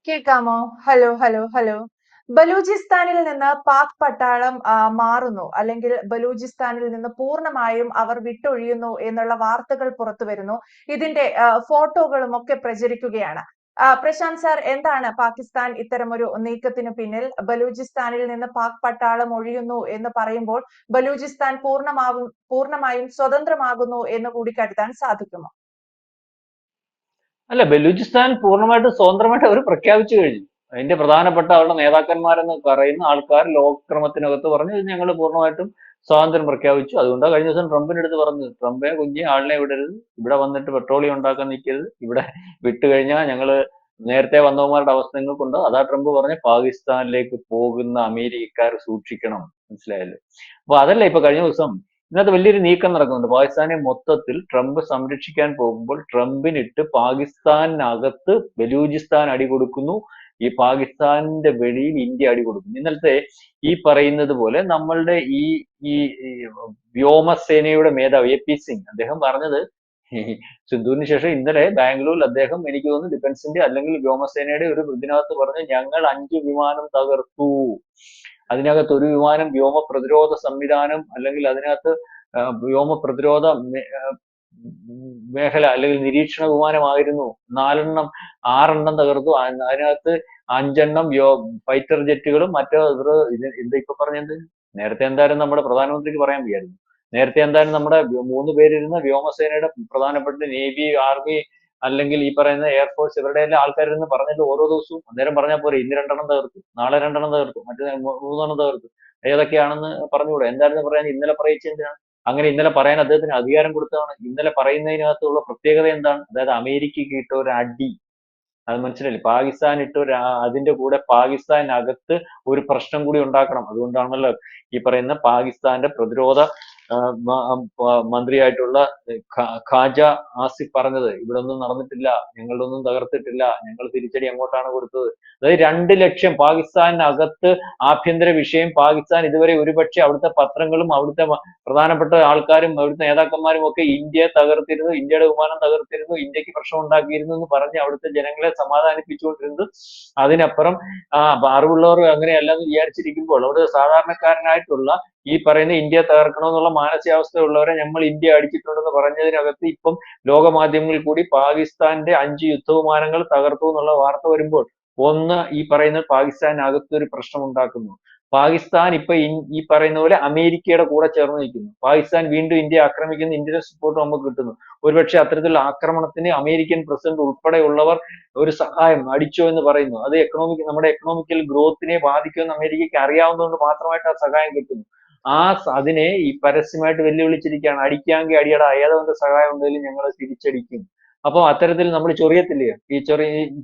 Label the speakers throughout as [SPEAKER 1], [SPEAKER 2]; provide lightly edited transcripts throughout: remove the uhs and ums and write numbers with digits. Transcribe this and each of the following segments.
[SPEAKER 1] കേൾക്കാമോ? Hello, hello, hello. ബലൂചിസ്ഥാനിൽ നിന്ന് പാക് പട്ടാളം മാറുന്നു, അല്ലെങ്കിൽ ബലൂചിസ്ഥാനിൽ നിന്ന് പൂർണ്ണമായും അവർ വിട്ടൊഴിയുന്നു എന്നുള്ള വാർത്തകൾ പുറത്തുവരുന്നു. ഇതിന്റെ ഫോട്ടോകളും ഒക്കെ പ്രചരിക്കുകയാണ്. പ്രശാന്ത് സാർ, എന്താണ് പാകിസ്ഥാൻ ഇത്തരമൊരു നീക്കത്തിന് പിന്നിൽ? ബലൂചിസ്ഥാനിൽ നിന്ന് പാക് പട്ടാളം ഒഴിയുന്നു എന്ന് പറയുമ്പോൾ ബലൂചിസ്ഥാൻ പൂർണ്ണമായും സ്വതന്ത്രമാകുന്നു എന്ന് കൂടിക്കാട്ടാൻ സാധിക്കുമോ?
[SPEAKER 2] അല്ല, ബലൂചിസ്ഥാൻ പൂർണ്ണമായിട്ട് സ്വതന്ത്രമായിട്ട് അവർ പ്രഖ്യാപിച്ചു കഴിഞ്ഞു. അതിന്റെ പ്രധാനപ്പെട്ട അവരുടെ നേതാക്കന്മാരെന്ന് പറയുന്ന ആൾക്കാർ ലോകക്രമത്തിനകത്ത് പറഞ്ഞു, ഇത് ഞങ്ങൾ പൂർണ്ണമായിട്ടും സ്വാതന്ത്ര്യം പ്രഖ്യാപിച്ചു. അതുകൊണ്ടാണ് കഴിഞ്ഞ ദിവസം ട്രംപിന്റെ അടുത്ത് പറഞ്ഞത്, ട്രംപെ കുഞ്ഞ് ആളിനെ വിടരുത്, ഇവിടെ വന്നിട്ട് പെട്രോളിയം ഉണ്ടാക്കാൻ നിൽക്കരുത്, ഇവിടെ വിട്ടു കഴിഞ്ഞാൽ ഞങ്ങൾ നേരത്തെ വന്നവന്മാരുടെ അവസ്ഥ നിങ്ങൾക്കുണ്ട്. അതാ ട്രംപ് പറഞ്ഞ് പാകിസ്ഥാനിലേക്ക് പോകുന്ന അമേരിക്കക്കാർ സൂക്ഷിക്കണം. മനസ്സിലായല്ലോ? അപ്പൊ അതല്ല, ഇപ്പൊ കഴിഞ്ഞ ദിവസം ഇതിനകത്ത് വലിയൊരു നീക്കം നടക്കുന്നുണ്ട്. പാകിസ്ഥാനെ മൊത്തത്തിൽ ട്രംപ് സംരക്ഷിക്കാൻ പോകുമ്പോൾ ട്രംപിനിട്ട് പാകിസ്ഥാനകത്ത് ബലൂചിസ്ഥാൻ അടി കൊടുക്കുന്നു, ഈ പാകിസ്ഥാനിന്റെ വെളിയിൽ ഇന്ത്യ അടി കൊടുക്കുന്നു. ഇന്നലത്തെ ഈ പറയുന്നത് പോലെ നമ്മളുടെ ഈ ഈ ഈ വ്യോമസേനയുടെ മേധാവി AP സിംഗ് അദ്ദേഹം പറഞ്ഞത്, സിന്ധുവിന് ശേഷം ഇന്നലെ ബാംഗ്ലൂരിൽ അദ്ദേഹം, എനിക്ക് തോന്നുന്നു ഡിഫൻസിന്റെ അല്ലെങ്കിൽ വ്യോമസേനയുടെ ഒരു ഇതിനകത്ത് പറഞ്ഞു, ഞങ്ങൾ 5 വിമാനം തകർത്തു. അതിനകത്ത് ഒരു വിമാനം വ്യോമ പ്രതിരോധ സംവിധാനം, അല്ലെങ്കിൽ അതിനകത്ത് വ്യോമ പ്രതിരോധ മേഖല അല്ലെങ്കിൽ നിരീക്ഷണ വിമാനമായിരുന്നു. 6 എണ്ണം തകർത്തു. അതിനകത്ത് 5 എണ്ണം ഫൈറ്റർ ജെറ്റുകളും മറ്റേ എന്താ ഇപ്പൊ പറഞ്ഞത്, നേരത്തെ എന്തായാലും നമ്മുടെ പ്രധാനമന്ത്രിക്ക് പറയാൻ വയ്യായിരുന്നു. നേരത്തെ എന്തായാലും നമ്മുടെ 3 പേരിരുന്ന വ്യോമസേനയുടെ പ്രധാനപ്പെട്ട നേവി, ആർമി, അല്ലെങ്കിൽ ഈ പറയുന്ന എയർഫോഴ്സ്, ഇവരുടെ എല്ലാം ആൾക്കാരിരുന്ന് പറഞ്ഞിട്ട് ഓരോ ദിവസവും അന്നേരം പറഞ്ഞാൽ പോരെ, ഇന്ന് 2 എണ്ണം തകർത്തു, നാളെ 2 എണ്ണം തകർത്തു, മറ്റേ 3 എണ്ണം തകർത്തു, ഏതൊക്കെയാണെന്ന് പറഞ്ഞുകൂടെ? എന്തായിരുന്നു പറയാൻ ഇന്നലെ പറയിച്ചെന്തിനാണ്? അങ്ങനെ ഇന്നലെ പറയാൻ അദ്ദേഹത്തിന് അധികാരം കൊടുത്തതാണ്. ഇന്നലെ പറയുന്നതിനകത്തുള്ള പ്രത്യേകത എന്താണ്? അതായത് അമേരിക്കയ്ക്ക് ഇട്ട ഒരു അടി, അത് മനസ്സിലായില്ലേ? പാകിസ്ഥാൻ ഇട്ട ഒരു അതിന്റെ കൂടെ പാകിസ്ഥാനകത്ത് ഒരു പ്രശ്നം കൂടി ഉണ്ടാക്കണം. അതുകൊണ്ടാണല്ലോ ഈ പറയുന്ന പാകിസ്ഥാന്റെ പ്രതിരോധ മന്ത്രിയായിട്ടുള്ള ഖാജ ആസിഫ് പറഞ്ഞത്, ഇവിടെ ഒന്നും നടന്നിട്ടില്ല, ഞങ്ങളൊന്നും തകർത്തിട്ടില്ല, ഞങ്ങൾ തിരിച്ചടി അങ്ങോട്ടാണ് കൊടുത്തത്. അതായത് 2 ലക്ഷം പാകിസ്ഥാനകത്ത് ആഭ്യന്തര വിഷയം, പാകിസ്ഥാൻ ഇതുവരെ ഒരുപക്ഷെ അവിടുത്തെ പത്രങ്ങളും അവിടുത്തെ പ്രധാനപ്പെട്ട ആൾക്കാരും അവിടുത്തെ നേതാക്കന്മാരും ഒക്കെ ഇന്ത്യയെ തകർത്തിരുന്നു, ഇന്ത്യയുടെ വിമാനം തകർത്തിരുന്നു, ഇന്ത്യക്ക് പ്രശ്നം ഉണ്ടാക്കിയിരുന്നു എന്ന് പറഞ്ഞ് അവിടുത്തെ ജനങ്ങളെ സമാധാനിപ്പിച്ചുകൊണ്ടിരുന്നത്. അതിനപ്പുറം അറിവുള്ളവർ അങ്ങനെയല്ലെന്ന് വിചാരിച്ചിരിക്കുമ്പോൾ അവിടെ സാധാരണക്കാരനായിട്ടുള്ള ഈ പറയുന്ന ഇന്ത്യയെ തകർക്കണമെന്നുള്ള മാനസികാവസ്ഥയുള്ളവരെ നമ്മൾ ഇന്ത്യ അടിച്ചിട്ടുണ്ടെന്ന് പറഞ്ഞതിനകത്ത് ഇപ്പം ലോകമാധ്യമങ്ങളിൽ കൂടി പാകിസ്ഥാന്റെ 5 യുദ്ധവിമാനങ്ങൾ തകർത്തു എന്നുള്ള വാർത്ത വരുമ്പോൾ, ഒന്ന്, ഈ പറയുന്ന പാകിസ്ഥാനകത്ത് ഒരു പ്രശ്നം ഉണ്ടാക്കുന്നു. പാകിസ്ഥാൻ ഇപ്പൊ ഈ പറയുന്ന പോലെ അമേരിക്കയുടെ കൂടെ ചേർന്ന് നിൽക്കുന്നു. പാകിസ്ഥാൻ വീണ്ടും ഇന്ത്യയെ ആക്രമിക്കുന്ന ഇന്റലിജൻസ് റിപ്പോർട്ട് നമുക്ക് കിട്ടുന്നു. ഒരുപക്ഷെ അത്തരത്തിലുള്ള ആക്രമണത്തിന് അമേരിക്കൻ പ്രസിഡന്റ് ഉൾപ്പെടെയുള്ളവർ ഒരു സഹായം അടിച്ചോ എന്ന് പറയുന്നു. അത് നമ്മുടെ എക്കണോമിക്കൽ ഗ്രോത്തിനെ ബാധിക്കുമെന്ന് അമേരിക്കയ്ക്ക് അറിയാവുന്നതുകൊണ്ട് മാത്രമായിട്ട് ആ സഹായം കിട്ടുന്നു. അതിനെ ഈ പരസ്യമായിട്ട് വെല്ലുവിളിച്ചിരിക്കുകയാണ്. അടിക്കാമെങ്കിൽ അടിയടാ, ഏതൊരു സഹായം ഉണ്ടെങ്കിലും ഞങ്ങൾ തിരിച്ചടിക്കും. അപ്പൊ അത്തരത്തിൽ നമ്മൾ ചൊറിയത്തില്ലേ, ഈ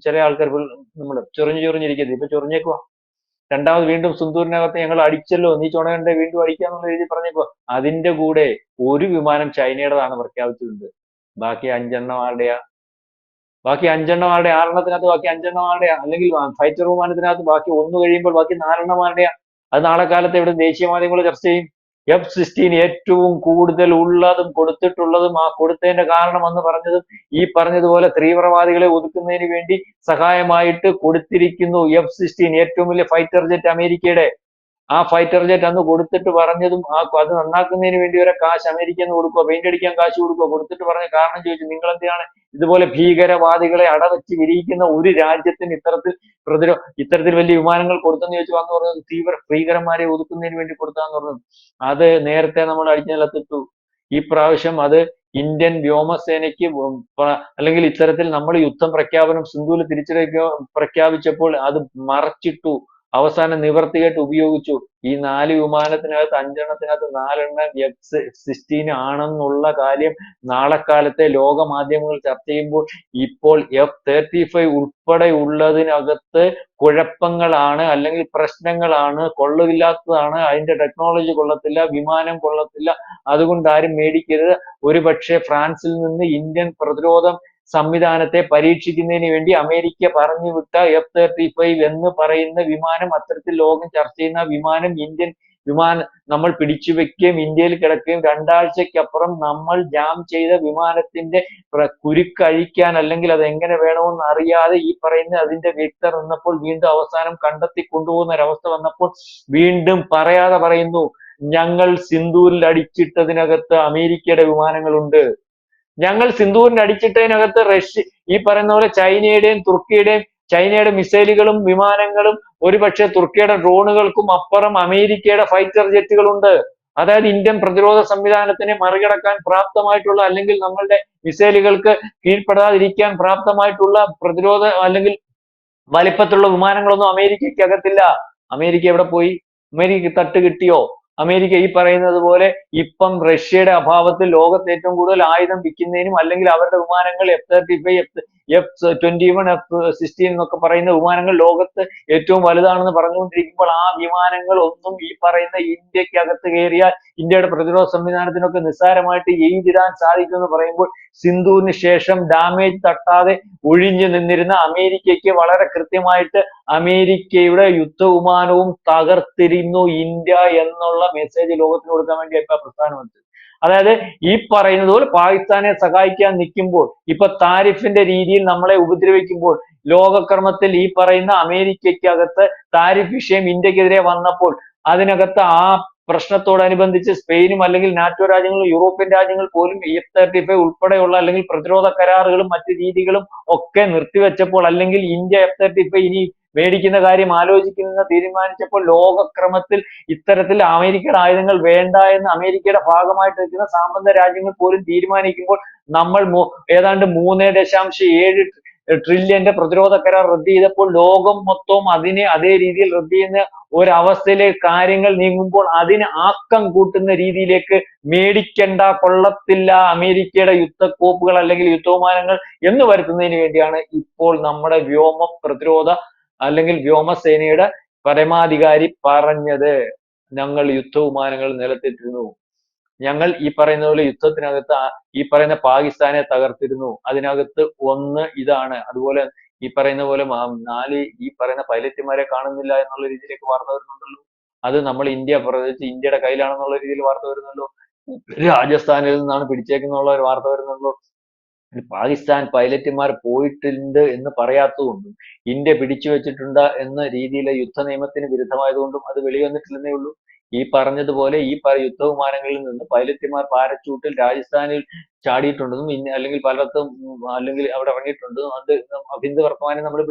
[SPEAKER 2] ചില ആൾക്കാർ നമ്മൾ ചൊറിഞ്ഞിരിക്കത്തില്ലേ, ഇപ്പൊ ചൊറിഞ്ഞേക്കുവാ. രണ്ടാമത് വീണ്ടും സിന്ദൂരിനകത്ത് ഞങ്ങൾ അടിച്ചല്ലോ, നീ ചുണയുണ്ടെ വീണ്ടും അടിക്കാന്നുള്ള രീതി പറഞ്ഞേക്കോ. അതിന്റെ കൂടെ ഒരു വിമാനം ചൈനയുടേതാണ് പ്രഖ്യാപിച്ചിട്ടുണ്ട്. ബാക്കി 5 എണ്ണം ആരുടെയാ? ബാക്കി 5 എണ്ണം ആരുടെയാ? 6 എണ്ണത്തിനകത്ത് ബാക്കി 5 എണ്ണം ആരുടെയാ? അല്ലെങ്കിൽ ഫൈറ്റർ വിമാനത്തിനകത്ത് ബാക്കി 1 കഴിയുമ്പോൾ ബാക്കി 4 എണ്ണം ആരുടെയാ? അത് നാളെ കാലത്ത് ഇവിടെ ദേശീയ മാധ്യമങ്ങൾ ചർച്ച ചെയ്യും. F-16 ഏറ്റവും കൂടുതൽ ഉള്ളതും കൊടുത്തിട്ടുള്ളതും, ആ കൊടുത്തതിന്റെ കാരണം എന്ന് പറഞ്ഞതും ഈ പറഞ്ഞതുപോലെ തീവ്രവാദികളെ ഒതുക്കുന്നതിന് വേണ്ടി സഹായമായിട്ട് കൊടുത്തിരിക്കുന്നു. F-16 ഏറ്റവും വലിയ ഫൈറ്റർ ജെറ്റ് അമേരിക്കയുടെ. ആ ഫൈറ്റർ ജെറ്റ് അന്ന് കൊടുത്തിട്ട് പറഞ്ഞതും, അത് നന്നാക്കുന്നതിന് വേണ്ടി വരെ കാശ് അമേരിക്കന്ന് കൊടുക്കുക, പെയിന്റ് അടിക്കാൻ കാശ് കൊടുക്കുക, കൊടുത്തിട്ട് പറഞ്ഞ കാരണം ചോദിച്ചു, നിങ്ങൾ എന്തിനാണ് ഇതുപോലെ ഭീകരവാദികളെ അടവച്ച് വിരിയിക്കുന്ന ഒരു രാജ്യത്തിന് ഇത്തരത്തിൽ വലിയ വിമാനങ്ങൾ കൊടുത്തെന്ന് ചോദിച്ചു വന്ന് പറഞ്ഞത്, ഭീകരന്മാരെ ഒതുക്കുന്നതിന് വേണ്ടി കൊടുത്താന്ന് പറഞ്ഞത്. അത് നേരത്തെ നമ്മൾ അടിച്ചു നിലത്തിട്ടു. ഈ പ്രാവശ്യം അത് ഇന്ത്യൻ വ്യോമസേനയ്ക്ക് അല്ലെങ്കിൽ ഇത്തരത്തിൽ നമ്മൾ യുദ്ധം പ്രഖ്യാപനം സിന്ധുവിൽ പ്രഖ്യാപിച്ചപ്പോൾ അത് മറച്ചിട്ടു. അവസാനം നിവർത്തികേട്ട് ഉപയോഗിച്ചു. ഈ 4 വിമാനത്തിനകത്ത് 5 എണ്ണത്തിനകത്ത് 4 എണ്ണം F-16 ആണെന്നുള്ള കാര്യം നാളെ കാലത്തെ ലോക മാധ്യമങ്ങൾ ചർച്ച ചെയ്യുമ്പോൾ, ഇപ്പോൾ F-35 ഉൾപ്പെടെ ഉള്ളതിനകത്ത് കുഴപ്പങ്ങളാണ്, അല്ലെങ്കിൽ പ്രശ്നങ്ങളാണ്, കൊള്ളില്ലാത്തതാണ്, അതിന്റെ ടെക്നോളജി കൊള്ളത്തില്ല, വിമാനം കൊള്ളത്തില്ല, അതുകൊണ്ട് ആരും മേടിക്കരുത്. ഒരുപക്ഷെ ഫ്രാൻസിൽ നിന്ന് ഇന്ത്യൻ പ്രതിരോധ സംവിധാനത്തെ പരീക്ഷിക്കുന്നതിന് വേണ്ടി അമേരിക്ക പറഞ്ഞുവിട്ട F-35 എന്ന് പറയുന്ന വിമാനം, അത്തരത്തിൽ ലോകം ചർച്ച ചെയ്യുന്ന വിമാനം ഇന്ത്യൻ നമ്മൾ പിടിച്ചു വെക്കുകയും ഇന്ത്യയിൽ കിടക്കുകയും 2 ആഴ്ചക്കപ്പുറം നമ്മൾ ജാം ചെയ്ത വിമാനത്തിന്റെ കുരുക്കഴിക്കാൻ അല്ലെങ്കിൽ അത് എങ്ങനെ വേണമെന്ന് അറിയാതെ ഈ പറയുന്ന അതിന്റെ വ്യക്തർ നിന്നപ്പോൾ വീണ്ടും അവസാനം കണ്ടെത്തി കൊണ്ടുപോകുന്ന ഒരവസ്ഥ വന്നപ്പോൾ വീണ്ടും പറയാതെ പറയുന്നു, ഞങ്ങൾ സിന്ദൂരിൽ അടിച്ചിട്ടതിനകത്ത് അമേരിക്കയുടെ വിമാനങ്ങളുണ്ട്. ഞങ്ങൾ സിന്ദൂരിൽ അടിച്ചിട്ടതിനകത്ത് ഈ പറയുന്ന പോലെ ചൈനയുടെയും തുർക്കിയുടെയും ചൈനയുടെ മിസൈലുകളും വിമാനങ്ങളും ഒരുപക്ഷെ തുർക്കിയുടെ ഡ്രോണുകൾക്കും അപ്പുറം അമേരിക്കയുടെ ഫൈറ്റർ ജെറ്റുകളുണ്ട്. അതായത് ഇന്ത്യൻ പ്രതിരോധ സംവിധാനത്തിനെ മറികടക്കാൻ പ്രാപ്തമായിട്ടുള്ള അല്ലെങ്കിൽ നമ്മളുടെ മിസൈലുകൾക്ക് കീഴ്പ്പെടാതിരിക്കാൻ പ്രാപ്തമായിട്ടുള്ള പ്രതിരോധ അല്ലെങ്കിൽ വലിപ്പത്തിലുള്ള വിമാനങ്ങളൊന്നും അമേരിക്കയ്ക്ക് അകത്തില്ല. അമേരിക്ക എവിടെ പോയി? അമേരിക്കയ്ക്ക് തട്ട് കിട്ടിയോ? അമേരിക്ക ഈ പറയുന്നത് പോലെ ഇപ്പം റഷ്യയുടെ അഭാവത്തിൽ ലോകത്ത് ഏറ്റവും കൂടുതൽ ആയുധം വിൽക്കുന്നതിനും അല്ലെങ്കിൽ അവരുടെ വിമാനങ്ങൾ F-35, F-21, F-16 എന്നൊക്കെ പറയുന്ന വിമാനങ്ങൾ ലോകത്ത് ഏറ്റവും വലുതാണെന്ന് പറഞ്ഞുകൊണ്ടിരിക്കുമ്പോൾ ആ വിമാനങ്ങൾ ഒന്നും ഈ പറയുന്ന ഇന്ത്യക്കകത്ത് കയറിയാൽ ഇന്ത്യയുടെ പ്രതിരോധ സംവിധാനത്തിനൊക്കെ നിസ്സാരമായിട്ട് എയ്തിടാൻ സാധിക്കുമെന്ന് പറയുമ്പോൾ സിന്ധുവിന് ശേഷം ഡാമേജ് തട്ടാതെ ഒഴിഞ്ഞു നിന്നിരുന്ന അമേരിക്കയ്ക്ക് വളരെ കൃത്യമായിട്ട് അമേരിക്കയുടെ യുദ്ധവിമാനവും തകർത്തിരുന്നു ഇന്ത്യ എന്നുള്ള മെസ്സേജ് ലോകത്തിന് കൊടുക്കാൻ വേണ്ടി ഇപ്പൊ പ്രസ്ഥാനം വന്നത്. അതായത് ഈ പറയുന്നത് പോലെ പാകിസ്ഥാനെ സഹായിക്കാൻ നിൽക്കുമ്പോൾ ഇപ്പൊ താരിഫിന്റെ രീതിയിൽ നമ്മളെ ഉപദ്രവിക്കുമ്പോൾ ലോകക്രമത്തിൽ ഈ പറയുന്ന അമേരിക്കയ്ക്കകത്ത് താരിഫ് വിഷയം ഇന്ത്യക്കെതിരെ വന്നപ്പോൾ അതിനകത്ത് ആ പ്രശ്നത്തോടനുബന്ധിച്ച് സ്പെയിനും അല്ലെങ്കിൽ നാറ്റോ രാജ്യങ്ങളും യൂറോപ്യൻ രാജ്യങ്ങൾ പോലും F-35 ഉൾപ്പെടെയുള്ള അല്ലെങ്കിൽ പ്രതിരോധ കരാറുകളും മറ്റു രീതികളും ഒക്കെ നിർത്തിവെച്ചപ്പോൾ അല്ലെങ്കിൽ ഇന്ത്യ F-35 ഇനി മേടിക്കുന്ന കാര്യം ആലോചിക്കുന്ന തീരുമാനിച്ചപ്പോൾ ലോകക്രമത്തിൽ ഇത്തരത്തിൽ അമേരിക്കയുടെ ആയുധങ്ങൾ വേണ്ട എന്ന് അമേരിക്കയുടെ ഭാഗമായിട്ട് നിൽക്കുന്ന സാമ്പന്ന രാജ്യങ്ങൾ പോലും തീരുമാനിക്കുമ്പോൾ നമ്മൾ ഏതാണ്ട് 3.7 ട്രില്യന്റെ പ്രതിരോധ കരാർ റദ്ദ് ചെയ്തപ്പോൾ ലോകം മൊത്തവും അതിനെ അതേ രീതിയിൽ റദ്ദ് ചെയ്യുന്ന ഒരവസ്ഥയിലേക്ക് കാര്യങ്ങൾ നീങ്ങുമ്പോൾ അതിന് ആക്കം കൂട്ടുന്ന രീതിയിലേക്ക് മേടിക്കണ്ട, കൊള്ളത്തില്ല അമേരിക്കയുടെ യുദ്ധക്കോപ്പുകൾ അല്ലെങ്കിൽ യുദ്ധവിമാനങ്ങൾ എന്ന് വരുത്തുന്നതിന് വേണ്ടിയാണ് ഇപ്പോൾ നമ്മുടെ വ്യോമ പ്രതിരോധ അല്ലെങ്കിൽ വ്യോമസേനയുടെ പരമാധികാരി പറഞ്ഞത്, ഞങ്ങൾ യുദ്ധവിമാനങ്ങൾ നിലത്തിട്ടിരുന്നു, ഞങ്ങൾ ഈ പറയുന്ന പോലെ യുദ്ധത്തിനകത്ത് ഈ പറയുന്ന പാകിസ്ഥാനെ തകർത്തിരുന്നു, അതിനകത്ത് ഒന്ന് ഇതാണ്. അതുപോലെ ഈ പറയുന്ന പോലെ 4 ഈ പറയുന്ന പൈലറ്റുമാരെ കാണുന്നില്ല എന്നുള്ള രീതിയിലേക്ക് വാർത്ത വരുന്നുണ്ടല്ലോ. അത് നമ്മൾ പ്രത്യേകിച്ച് ഇന്ത്യയുടെ കയ്യിലാണെന്നുള്ള രീതിയിൽ വാർത്ത വരുന്നല്ലോ. രാജസ്ഥാനിൽ നിന്നാണ് പിടിച്ചേക്കുന്നുള്ള ഒരു വാർത്ത വരുന്നുള്ളൂ. പാകിസ്ഥാൻ പൈലറ്റുമാർ പോയിട്ടുണ്ട് എന്ന് പറയാത്തതുകൊണ്ടും ഇന്ത്യ പിടിച്ചു വെച്ചിട്ടുണ്ട് എന്ന രീതിയിലെ യുദ്ധ നിയമത്തിന് വിരുദ്ധമായതുകൊണ്ടും അത് വെളിവന്നിട്ടില്ലെന്നേ ഉള്ളൂ. ഈ പറഞ്ഞതുപോലെ ഈ യുദ്ധവിമാനങ്ങളിൽ നിന്ന് പൈലറ്റുമാർ പാരച്യൂട്ടിൽ രാജസ്ഥാനിൽ ചാടിയിട്ടുണ്ടെന്നും അല്ലെങ്കിൽ പലയിടത്തും അല്ലെങ്കിൽ അവിടെ ഇറങ്ങിയിട്ടുണ്ടെന്നും അത് ഹിന്ദ് വർത്തമാനം നമ്മൾ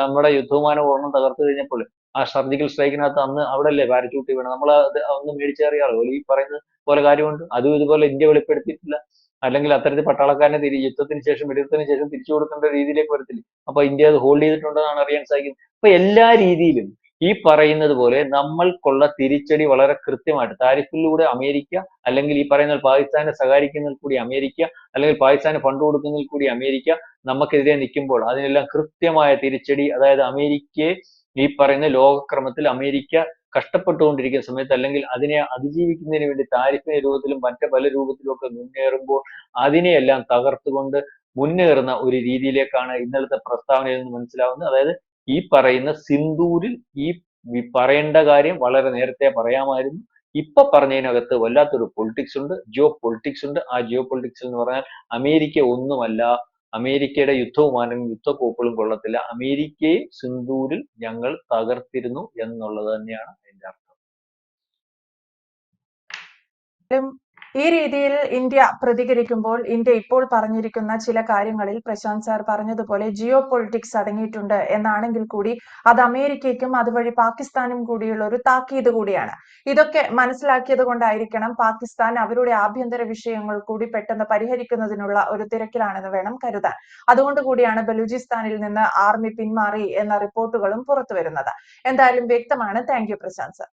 [SPEAKER 2] നമ്മുടെ യുദ്ധവിമാനം ഒരെണ്ണം തകർത്തു കഴിഞ്ഞപ്പോൾ ആ സർജിക്കൽ സ്ട്രൈക്കിനകത്ത് അന്ന് അവിടെ അല്ലേ പാരച്യൂട്ട് വീണത്, നമ്മൾ അത് അന്ന് മേടിച്ചറിയാറോ? ഈ പറയുന്നത് പോലെ കാര്യമുണ്ട്. അതും ഇതുപോലെ ഇന്ത്യ വെളിപ്പെടുത്തിയിട്ടില്ല. അല്ലെങ്കിൽ അത്തരത്തിൽ പട്ടാളക്കാരനെ യുദ്ധത്തിന് ശേഷം വെടിനിർത്തലിന് ശേഷം തിരിച്ചു കൊടുക്കേണ്ട രീതിയിലേക്ക് വരത്തില്ല. അപ്പൊ ഇന്ത്യ അത് ഹോൾഡ് ചെയ്തിട്ടുണ്ടെന്നാണ് അറിയാൻ സാധിക്കുന്നത്. അപ്പൊ എല്ലാ രീതിയിലും ഈ പറയുന്നത് പോലെ നമ്മൾക്കുള്ള തിരിച്ചടി വളരെ കൃത്യമായിട്ട് താരിഫിലൂടെ അമേരിക്ക അല്ലെങ്കിൽ ഈ പറയുന്ന പാകിസ്ഥാനെ സഹായിക്കുന്നതിൽ കൂടി അമേരിക്ക അല്ലെങ്കിൽ പാകിസ്ഥാന് ഫണ്ട് കൊടുക്കുന്നതിൽ കൂടി അമേരിക്ക നമുക്കെതിരെ നിൽക്കുമ്പോൾ അതിനെല്ലാം കൃത്യമായ തിരിച്ചടി, അതായത് അമേരിക്കയെ ഈ പറയുന്ന ലോകക്രമത്തിൽ അമേരിക്ക കഷ്ടപ്പെട്ടുകൊണ്ടിരിക്കുന്ന സമയത്ത് അല്ലെങ്കിൽ അതിനെ അതിജീവിക്കുന്നതിന് വേണ്ടി താരിഫിന്റെ രൂപത്തിലും മറ്റ് പല രൂപത്തിലും ഒക്കെ മുന്നേറുമ്പോൾ അതിനെയെല്ലാം തകർത്തുകൊണ്ട് മുന്നേറുന്ന ഒരു രീതിയിലേക്കാണ് ഇന്നലത്തെ പ്രസ്താവനയിൽ നിന്ന് മനസ്സിലാവുന്നത്. അതായത് ഈ പറയുന്ന സിന്ദൂരിൽ ഈ പറയേണ്ട കാര്യം വളരെ നേരത്തെ പറയാമായിരുന്നു. ഇപ്പൊ പറഞ്ഞതിനകത്ത് വല്ലാത്തൊരു പൊളിറ്റിക്സ് ഉണ്ട്, ജിയോ പൊളിറ്റിക്സ് ഉണ്ട്. ആ ജിയോ പൊളിറ്റിക്സ് എന്ന് പറഞ്ഞാൽ അമേരിക്ക ഒന്നുമല്ല, അമേരിക്കയുടെ യുദ്ധവിമാനവും യുദ്ധക്കോപ്പുകളും കൊള്ളത്തില്ല, അമേരിക്കയെ സിന്ദൂരിൽ ഞങ്ങൾ തകർത്തിരുന്നു എന്നുള്ളത് തന്നെയാണ് അതിന്റെ അർത്ഥം.
[SPEAKER 1] ഈ രീതിയിൽ ഇന്ത്യ പ്രതികരിക്കുമ്പോൾ ഇന്ത്യ ഇപ്പോൾ പറഞ്ഞിരിക്കുന്ന ചില കാര്യങ്ങളിൽ പ്രശാന്ത് സാർ പറഞ്ഞതുപോലെ ജിയോ പൊളിറ്റിക്സ് അടങ്ങിയിട്ടുണ്ട് എന്നാണെങ്കിൽ കൂടി അത് അമേരിക്കയ്ക്കും അതുവഴി പാകിസ്ഥാനും കൂടിയുള്ള ഒരു താക്കീത് കൂടിയാണ്. ഇതൊക്കെ മനസ്സിലാക്കിയത് കൊണ്ടായിരിക്കണം പാകിസ്ഥാൻ അവരുടെ ആഭ്യന്തര വിഷയങ്ങൾ കൂടി പെട്ടെന്ന് പരിഹരിക്കുന്നതിനുള്ള ഒരു തിരക്കിലാണെന്ന് വേണം കരുതാൻ. അതുകൊണ്ട് കൂടിയാണ് ബലൂചിസ്ഥാനിൽ നിന്ന് ആർമി പിന്മാറി എന്ന റിപ്പോർട്ടുകളും പുറത്തു വരുന്നത്. എന്തായാലും വ്യക്തമാണ്. Thank you Prashant sir.